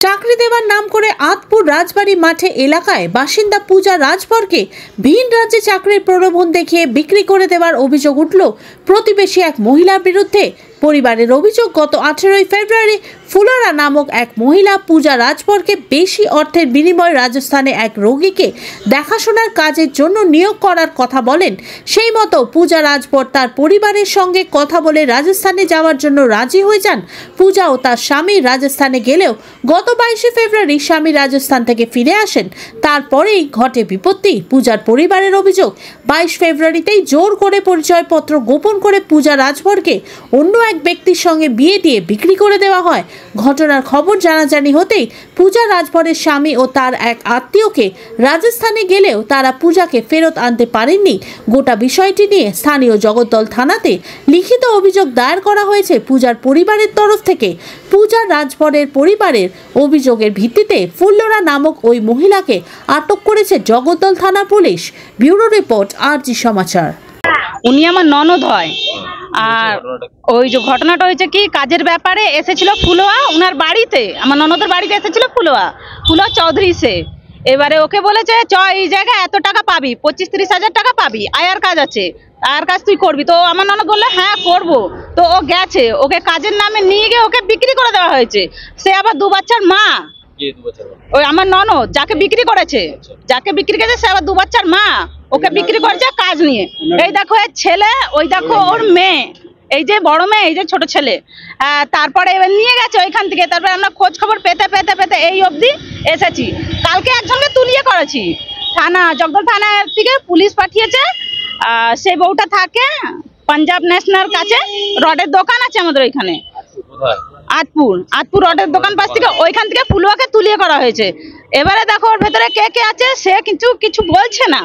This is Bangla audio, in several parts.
চাকরি দেওয়ার নাম করে আতপুর রাজবাড়ি মাঠে এলাকায় বাসিন্দা পূজা রাজভরকে ভিন রাজ্যে চাকরির প্রলোভন দেখিয়ে বিক্রি করে দেওয়ার অভিযোগ উঠল প্রতিবেশী এক মহিলার বিরুদ্ধে। পরিবারের অভিযোগ, গত 18 ফেব্রুয়ারি ফুলরা নামক এক মহিলা পূজা রাজভরকে বেশি অর্থের বিনিময়ে রাজস্থানে এক রোগীকে দেখাশোনার কাজের জন্য নিয়োগ করার কথা বলেন। সেই মতো পূজা রাজভর তার পরিবারের সঙ্গে কথা বলে রাজস্থানে যাওয়ার জন্য রাজি হয়ে যান। পূজা ও তার স্বামী রাজস্থানে গেলেও গত 22 ফেব্রুয়ারি স্বামী রাজস্থান থেকে ফিরে আসেন। তারপরেই ঘটে বিপত্তি। পূজার পরিবারের অভিযোগ, 22 ফেব্রুয়ারিতেই জোর করে পরিচয়পত্র গোপন করে পূজা রাজভরকে অন্য এক ব্যক্তির সঙ্গে বিয়ে দিয়ে বিক্রি করে দেওয়া হয়। ঘটনার খবর জানাজানি হতেই পূজা রাজভরের স্বামী ও তার এক আত্মীয়কে রাজস্থানে গেলেও তারা পূজাকে ফেরত আনতে পারেননি। গোটা বিষয়টি নিয়ে স্থানীয় জগদ্দল থানাতে লিখিত অভিযোগ দায়ের করা হয়েছে পূজার পরিবারের তরফ থেকে। পূজা রাজভরের পরিবারের অভিযোগের ভিত্তিতে ফুল্লরা নামক ওই মহিলাকে আটক করেছে জগদ্দল থানা পুলিশ। ব্যুরো রিপোর্ট, আরজি সমাচার। উনি আমার ননদ হয়। আর ওই যে ঘটনাটা হয়েছে কি, কাজের ব্যাপারে এসেছিল ফুলোয়া ওনার বাড়িতে, আমার ননদের বাড়িতে এসেছিল ফুলোয়া চৌধুরী। সে এবারে ওকে বলেছে চ এই জায়গায় এত টাকা পাবি, 25-30 হাজার টাকা পাবি, আয়ার কাজ আছে, আয়ার কাজ তুই করবি। তো আমার ননদ বললো হ্যাঁ করবো। তো ও গেছে, ওকে কাজের নামে নিয়ে গিয়ে ওকে বিক্রি করে দেওয়া হয়েছে। সে আবার 2 বাচ্চার মা। ওই আমার ননদ যাকে বিক্রি করেছে সে আবার 2 বাচ্চার মা। ওকে বিক্রি করেছে কাজ নিয়ে। এই দেখো এর ছেলে, ওই দেখো ওর মেয়ে, এই যে বড় মেয়ে, এই যে ছোট ছেলে। তারপরে এবার নিয়ে গেছে ওইখান থেকে। তারপরে আমরা খোঁজ খবর পেতে পেতে পেতে এই অবধি এসেছি। কালকে একজনকে তুলিয়ে করেছি থানা, জগদল থানা থেকে পুলিশ পাঠিয়েছে। সেই বউটা থাকে পাঞ্জাব ন্যাশনাল কাছে, রডের দোকান আছে আমাদের ওইখানে, আতপুর রডের দোকান পাশ থেকে, ওইখান থেকে ফুলুয়াকে তুলিয়ে করা হয়েছে। এবারে দেখো ওর ভেতরে কে কে আছে সে কিছু বলছে না।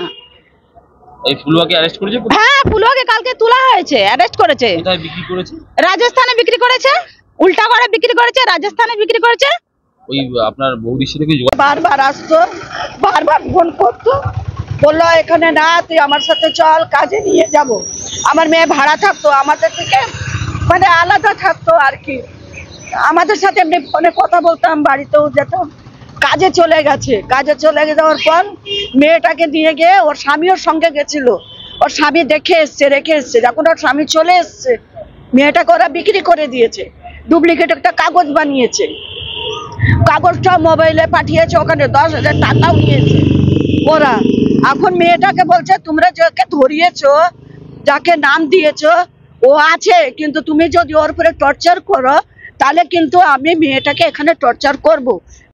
এই ফুলুয়াকে অ্যারেস্ট করেছে? হ্যাঁ, ফুলুয়াকে কালকে তোলা হয়েছে, অ্যারেস্ট করেছে। কোথায় বিক্রি করেছে? রাজস্থানে বিক্রি করেছে, উল্টা করে বিক্রি করেছে, রাজস্থানে বিক্রি করেছে। ওই আপনার বৌদির সাথে কি বারবার আসতো, বারবার ফোন করতো, বললো এখানে না, তুই আমার সাথে চল, কাজে নিয়ে যাব। আমার মেয়ে ভাড়া থাকতো, আমাদের থেকে মানে আলাদা থাকতো আর কি। আমাদের সাথে এমনি ফোনে কথা বলতাম, বাড়িতেও যেতাম। কাজে চলে যাওয়ার পর মেয়েটাকে নিয়ে গিয়ে ওর স্বামীর সঙ্গে গেছিল। ওর স্বামী দেখে এসছে, রেখে এসছে। যখন ওর স্বামী চলে এসছে, মেয়েটাকে ওরা বিক্রি করে দিয়েছে। ডুপ্লিকেট একটা কাগজ বানিয়েছে, কাগজটা মোবাইলে পাঠিয়েছে, ওখানে 10,000 টাকাও নিয়েছে ওরা। এখন মেয়েটাকে বলছে তোমরা যাকে ধরিয়েছো, যাকে নাম দিয়েছো, ও আছে, কিন্তু তুমি যদি ওর উপরে টর্চার করো তাহলে কিন্তু আমি মেয়েটাকে এখানে টর্চার করব।